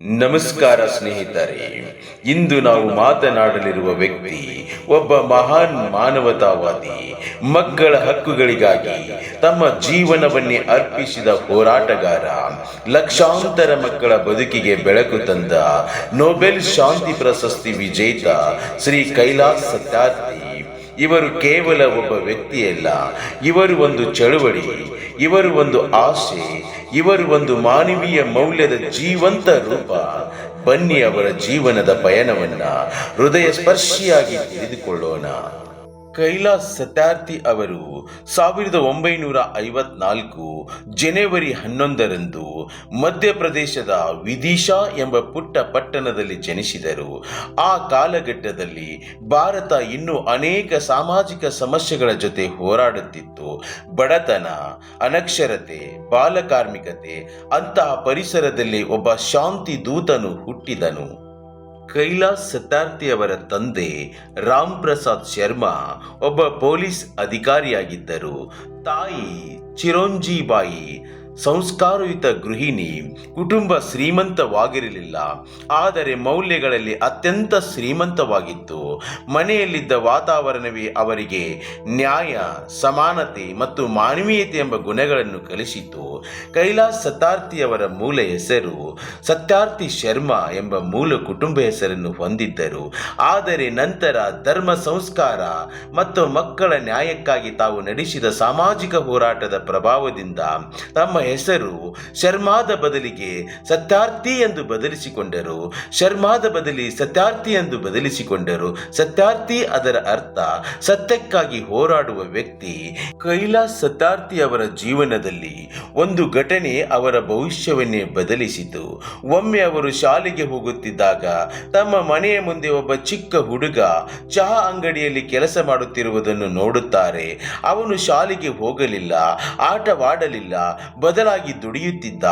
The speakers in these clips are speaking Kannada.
ನಮಸ್ಕಾರ ಸ್ನೇಹಿತರೆ. ಇಂದು ನಾವು ಮಾತನಾಡಲಿರುವ ವ್ಯಕ್ತಿ ಒಬ್ಬ ಮಹಾನ್ ಮಾನವತಾವಾದಿ, ಮಕ್ಕಳ ಹಕ್ಕುಗಳಿಗಾಗಿ ತಮ್ಮ ಜೀವನವನ್ನೇ ಅರ್ಪಿಸಿದ ಹೋರಾಟಗಾರ, ಲಕ್ಷಾಂತರ ಮಕ್ಕಳ ಬದುಕಿಗೆ ಬೆಳಕು ತಂದ ನೊಬೆಲ್ ಶಾಂತಿ ಪ್ರಶಸ್ತಿ ವಿಜೇತ ಶ್ರೀ ಕೈಲಾಸ್ ಸತ್ಯಾರ್ಥಿ. ಇವರು ಕೇವಲ ಒಬ್ಬ ವ್ಯಕ್ತಿಯಲ್ಲ, ಇವರು ಒಂದು ಚಳುವಳಿ, ಇವರು ಒಂದು ಆಶೆ, ಇವರು ಒಂದು ಮಾನವೀಯ ಮೌಲ್ಯದ ಜೀವಂತ ರೂಪ. ಬನ್ನಿ ಅವರ ಜೀವನದ ಪಯಣವನ್ನ ಹೃದಯ ಸ್ಪರ್ಶಿಯಾಗಿ ತಿಳಿದುಕೊಳ್ಳೋಣ. ಕೈಲಾಸ್ ಸತ್ಯಾರ್ಥಿ ಅವರು 1954 ಜನವರಿ 11ರಂದು ಮಧ್ಯಪ್ರದೇಶದ ವಿದಿಶಾ ಎಂಬ ಪುಟ್ಟ ಪಟ್ಟಣದಲ್ಲಿ ಜನಿಸಿದರು. ಆ ಕಾಲಘಟ್ಟದಲ್ಲಿ ಭಾರತ ಇನ್ನೂ ಅನೇಕ ಸಾಮಾಜಿಕ ಸಮಸ್ಯೆಗಳ ಜೊತೆ ಹೋರಾಡುತ್ತಿತ್ತು. ಬಡತನ, ಅನಕ್ಷರತೆ, ಬಾಲಕಾರ್ಮಿಕತೆ ಅಂತಹ ಪರಿಸರದಲ್ಲಿ ಒಬ್ಬ ಶಾಂತಿ ದೂತನು ಹುಟ್ಟಿದನು. ಕೈಲಾಸ್ ಸತ್ಯಾರ್ಥಿ ಅವರ ತಂದೆ ರಾಮ್ ಪ್ರಸಾದ್ ಶರ್ಮಾ ಒಬ್ಬ ಪೊಲೀಸ್ ಅಧಿಕಾರಿಯಾಗಿದ್ದರು. ತಾಯಿ ಚಿರೋಂಜಿಬಾಯಿ ಸಂಸ್ಕಾರಯುತ ಗೃಹಿಣಿ. ಕುಟುಂಬ ಶ್ರೀಮಂತವಾಗಿರಲಿಲ್ಲ, ಆದರೆ ಮೌಲ್ಯಗಳಲ್ಲಿ ಅತ್ಯಂತ ಶ್ರೀಮಂತವಾಗಿತ್ತು. ಮನೆಯಲ್ಲಿದ್ದ ವಾತಾವರಣವೇ ಅವರಿಗೆ ನ್ಯಾಯ, ಸಮಾನತೆ ಮತ್ತು ಮಾನವೀಯತೆ ಎಂಬ ಗುಣಗಳನ್ನು ಕಲಿಸಿತು. ಕೈಲಾಸ್ ಸತ್ಯಾರ್ಥಿ ಅವರ ಮೂಲ ಹೆಸರು ಸತ್ಯಾರ್ಥಿ ಶರ್ಮಾ ಎಂಬ ಮೂಲ ಕುಟುಂಬ ಹೆಸರನ್ನು ಹೊಂದಿದ್ದರು. ಆದರೆ ನಂತರ ಧರ್ಮ ಸಂಸ್ಕಾರ ಮತ್ತು ಮಕ್ಕಳ ನ್ಯಾಯಕ್ಕಾಗಿ ತಾವು ನಡೆಸಿದ ಸಾಮಾಜಿಕ ಹೋರಾಟದ ಪ್ರಭಾವದಿಂದ ತಮ್ಮ ಹೆಸರು ಶರ್ಮಾದ ಬದಲಿಗೆ ಸತ್ಯಾರ್ಥಿ ಎಂದು ಬದಲಿಸಿಕೊಂಡರು. ಶರ್ಮಾದ ಬದಲಿ ಸತ್ಯಾರ್ಥಿ ಎಂದು ಬದಲಿಸಿಕೊಂಡರು. ಸತ್ಯಾರ್ಥಿ ಅದರ ಅರ್ಥ ಸತ್ಯಕ್ಕಾಗಿ ಹೋರಾಡುವ ವ್ಯಕ್ತಿ. ಕೈಲಾಸ್ ಸತ್ಯಾರ್ಥಿ ಅವರ ಜೀವನದಲ್ಲಿ ಒಂದು ಘಟನೆ ಅವರ ಭವಿಷ್ಯವನ್ನೇ ಬದಲಿಸಿತು. ಒಮ್ಮೆ ಅವರು ಶಾಲೆಗೆ ಹೋಗುತ್ತಿದ್ದಾಗ ತಮ್ಮ ಮನೆಯ ಮುಂದೆ ಒಬ್ಬ ಚಿಕ್ಕ ಹುಡುಗ ಚಹಾ ಅಂಗಡಿಯಲ್ಲಿ ಕೆಲಸ ಮಾಡುತ್ತಿರುವುದನ್ನು ನೋಡುತ್ತಾರೆ. ಅವನು ಶಾಲೆಗೆ ಹೋಗಲಿಲ್ಲ, ಆಟವಾಡಲಿಲ್ಲ, ಬದಲಾಗಿ ದುಡಿಯುತ್ತಿದ್ದ.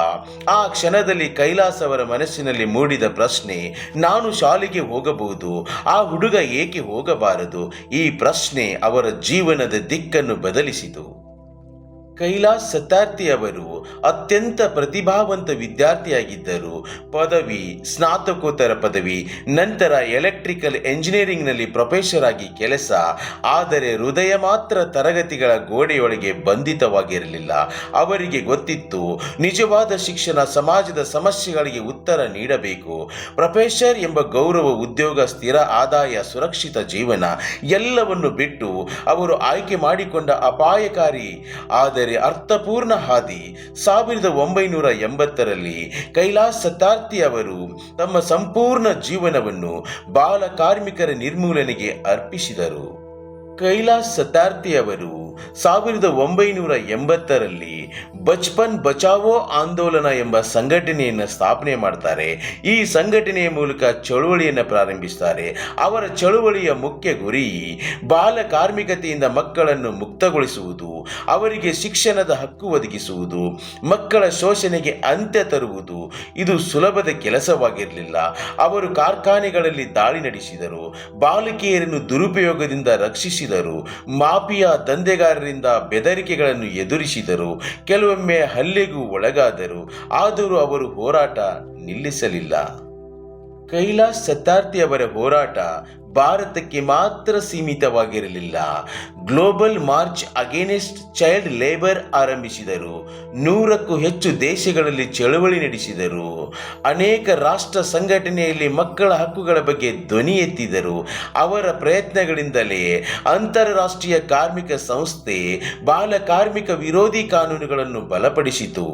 ಆ ಕ್ಷಣದಲ್ಲಿ ಕೈಲಾಸ್ ಅವರ ಮನಸ್ಸಿನಲ್ಲಿ ಮೂಡಿದ ಪ್ರಶ್ನೆ, ನಾನು ಶಾಲೆಗೆ ಹೋಗಬಹುದು, ಆ ಹುಡುಗ ಏಕೆ ಹೋಗಬಾರದು? ಈ ಪ್ರಶ್ನೆ ಅವರ ಜೀವನದ ದಿಕ್ಕನ್ನು ಬದಲಿಸಿತು. ಕೈಲಾಸ್ ಸತ್ಯಾರ್ಥಿ ಅವರು ಅತ್ಯಂತ ಪ್ರತಿಭಾವಂತ ವಿದ್ಯಾರ್ಥಿಯಾಗಿದ್ದರು. ಪದವಿ, ಸ್ನಾತಕೋತ್ತರ ಪದವಿ, ನಂತರ ಎಲೆಕ್ಟ್ರಿಕಲ್ ಎಂಜಿನಿಯರಿಂಗ್ನಲ್ಲಿ ಪ್ರೊಫೆಸರ್ ಆಗಿ ಕೆಲಸ. ಆದರೆ ಹೃದಯ ಮಾತ್ರ ತರಗತಿಗಳ ಗೋಡೆಯೊಳಗೆ ಬಂಧಿತವಾಗಿರಲಿಲ್ಲ. ಅವರಿಗೆ ಗೊತ್ತಿತ್ತು, ನಿಜವಾದ ಶಿಕ್ಷಣ ಸಮಾಜದ ಸಮಸ್ಯೆಗಳಿಗೆ ಉತ್ತರ ನೀಡಬೇಕು. ಪ್ರೊಫೆಸರ್ ಎಂಬ ಗೌರವ, ಉದ್ಯೋಗ, ಸ್ಥಿರ ಆದಾಯ, ಸುರಕ್ಷಿತ ಜೀವನ ಎಲ್ಲವನ್ನು ಬಿಟ್ಟು ಅವರು ಆಯ್ಕೆ ಮಾಡಿಕೊಂಡ ಅಪಾಯಕಾರಿ ಆದರೆ ಅರ್ಥಪೂರ್ಣ ಹಾದಿ. 1980ರಲ್ಲಿ ಕೈಲಾಸ್ ಸತ್ಯಾರ್ಥಿ ಅವರು ತಮ್ಮ ಸಂಪೂರ್ಣ ಜೀವನವನ್ನು ಬಾಲ ಕಾರ್ಮಿಕರ ನಿರ್ಮೂಲನೆಗೆ ಅರ್ಪಿಸಿದರು. ಕೈಲಾಸ್ ಸತ್ಯಾರ್ಥಿ ಅವರು 1980ರಲ್ಲಿ ಬಚ್ಪನ್ ಬಚಾವೋ ಆಂದೋಲನ ಎಂಬ ಸಂಘಟನೆಯನ್ನು ಸ್ಥಾಪನೆ ಮಾಡ್ತಾರೆ. ಈ ಸಂಘಟನೆಯ ಮೂಲಕ ಚಳುವಳಿಯನ್ನು ಪ್ರಾರಂಭಿಸ್ತಾರೆ. ಅವರ ಚಳುವಳಿಯ ಮುಖ್ಯ ಗುರಿ ಬಾಲ ಕಾರ್ಮಿಕತೆಯಿಂದ ಮಕ್ಕಳನ್ನು ಮುಕ್ತಗೊಳಿಸುವುದು, ಅವರಿಗೆ ಶಿಕ್ಷಣದ ಹಕ್ಕು ಒದಗಿಸುವುದು, ಮಕ್ಕಳ ಶೋಷಣೆಗೆ ಅಂತ್ಯ ತರುವುದು. ಇದು ಸುಲಭದ ಕೆಲಸವಾಗಿರಲಿಲ್ಲ. ಅವರು ಕಾರ್ಖಾನೆಗಳಲ್ಲಿ ದಾಳಿ ನಡೆಸಿದರು, ಬಾಲಕಿಯರನ್ನು ದುರುಪಯೋಗದಿಂದ ರಕ್ಷಿಸಿದರು, ಮಾಫಿಯಾ ದಂಧೆಗಾರರಿಂದ ಬೆದರಿಕೆಗಳನ್ನು ಎದುರಿಸಿದರು, ಕೆಲವೊಮ್ಮೆ ಹಲ್ಲೆಗೂ ಒಳಗಾದರು. ಆದರೂ ಅವರು ಹೋರಾಟ ನಿಲ್ಲಿಸಲಿಲ್ಲ. ಕೈಲಾಸ್ ಸತ್ಯಾರ್ಥಿ ಅವರ ಹೋರಾಟ ಭಾರತಕ್ಕೆ ಮಾತ್ರ ಸೀಮಿತವಾಗಿರಲಿಲ್ಲ. Global march against child labour ಆರಂಭಿಸಿದರು. 100ಕ್ಕೂ ಹೆಚ್ಚು ದೇಶಗಳಲ್ಲಿ ಚಳವಳಿ ನಡೆಸಿದರು. ಅನೇಕ ರಾಷ್ಟ್ರ ಸಂಘಟನೆಯಲ್ಲಿ ಮಕ್ಕಳ ಹಕ್ಕುಗಳ ಬಗ್ಗೆ ಧ್ವನಿ ಎತ್ತಿದರು. ಅವರ ಪ್ರಯತ್ನಗಳಿಂದಲೇ ಅಂತಾರಾಷ್ಟ್ರೀಯ ಕಾರ್ಮಿಕ ಸಂಸ್ಥೆ ಬಾಲ ಕಾರ್ಮಿಕ ವಿರೋಧಿ ಕಾನೂನುಗಳನ್ನು ಬಲಪಡಿಸಿತು.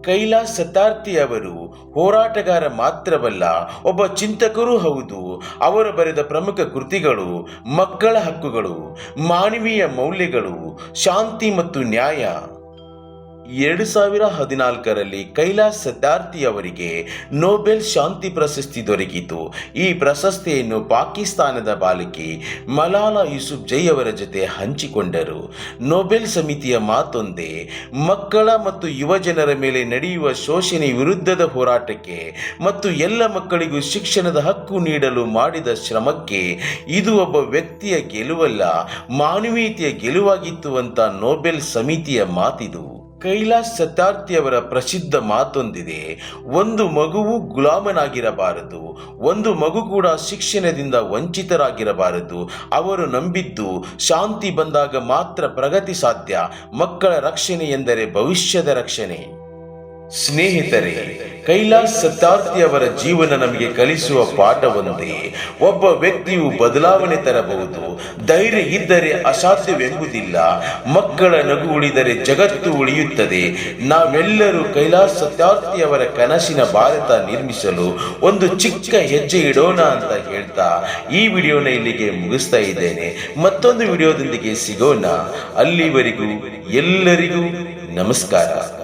ಕೈಲಾಸ್ ಸತ್ಯಾರ್ಥಿ ಅವರು ಹೋರಾಟಗಾರ ಮಾತ್ರವಲ್ಲ, ಒಬ್ಬ ಚಿಂತಕರೂ ಹೌದು. ಅವರು ಬರೆದ ಪ್ರಮುಖ ಕೃತಿಗಳು ಮಕ್ಕಳ ಹಕ್ಕುಗಳು, ಮಾನವೀಯ ಮೌಲ್ಯಗಳು, ಶಾಂತಿ ಮತ್ತು ನ್ಯಾಯ. 2014ರಲ್ಲಿ ಕೈಲಾಸ್ ಸತ್ಯಾರ್ಥಿ ಅವರಿಗೆ ನೊಬೆಲ್ ಶಾಂತಿ ಪ್ರಶಸ್ತಿ ದೊರಕಿತು. ಈ ಪ್ರಶಸ್ತಿಯನ್ನು ಪಾಕಿಸ್ತಾನದ ಬಾಲಕಿ ಮಲಾಲಾ ಯೂಸುಫ್ಜೈ ಅವರ ಜೊತೆ ಹಂಚಿಕೊಂಡರು. ನೊಬೆಲ್ ಸಮಿತಿಯ ಮಾತೊಂದೇ, ಮಕ್ಕಳ ಮತ್ತು ಯುವ ಜನರ ಮೇಲೆ ನಡೆಯುವ ಶೋಷಣೆ ವಿರುದ್ಧದ ಹೋರಾಟಕ್ಕೆ ಮತ್ತು ಎಲ್ಲ ಮಕ್ಕಳಿಗೂ ಶಿಕ್ಷಣದ ಹಕ್ಕು ನೀಡಲು ಮಾಡಿದ ಶ್ರಮಕ್ಕೆ ಇದು ಒಬ್ಬ ವ್ಯಕ್ತಿಯ ಗೆಲುವಲ್ಲ, ಮಾನವೀಯತೆಯ ಗೆಲುವಾಗಿತ್ತು ಅಂತ ನೊಬೆಲ್ ಸಮಿತಿಯ ಮಾತಿದು. ಕೈಲಾಶ್ ಸತ್ಯಾರ್ಥಿಯವರ ಪ್ರಸಿದ್ಧ ಮಾತೊಂದಿದೆ, ಒಂದು ಮಗುವು ಗುಲಾಮನಾಗಿರಬಾರದು, ಒಂದು ಮಗು ಕೂಡ ಶಿಕ್ಷಣದಿಂದ ವಂಚಿತರಾಗಿರಬಾರದು. ಅವರು ನಂಬಿದ್ದು ಶಾಂತಿ ಬಂದಾಗ ಮಾತ್ರ ಪ್ರಗತಿ ಸಾಧ್ಯ. ಮಕ್ಕಳ ರಕ್ಷಣೆ ಎಂದರೆ ಭವಿಷ್ಯದ ರಕ್ಷಣೆ. ಸ್ನೇಹಿತರೆ, ಕೈಲಾಶ್ ಸತ್ಯಾರ್ಥಿಯವರ ಜೀವನ ನಮಗೆ ಕಲಿಸುವ ಪಾಠ ಒಂದೇ, ಒಬ್ಬ ವ್ಯಕ್ತಿಯು ಬದಲಾವಣೆ ತರಬಹುದು. ಧೈರ್ಯ ಇದ್ದರೆ ಅಸಾಧ್ಯವೆಂಬುದಿಲ್ಲ. ಮಕ್ಕಳ ನಗು ಉಳಿದರೆ ಜಗತ್ತು ಉಳಿಯುತ್ತದೆ. ನಾವೆಲ್ಲರೂ ಕೈಲಾಶ್ ಸತ್ಯಾರ್ಥಿಯವರ ಕನಸಿನ ಭಾರತ ನಿರ್ಮಿಸಲು ಒಂದು ಚಿಕ್ಕ ಹೆಜ್ಜೆ ಇಡೋಣ ಅಂತ ಹೇಳ್ತಾ ಈ ವಿಡಿಯೋನ ಇಲ್ಲಿಗೆ ಮುಗಿಸ್ತಾ ಇದ್ದೇನೆ. ಮತ್ತೊಂದು ವಿಡಿಯೋದೊಂದಿಗೆ ಸಿಗೋಣ. ಅಲ್ಲಿವರೆಗೂ ಎಲ್ಲರಿಗೂ ನಮಸ್ಕಾರ.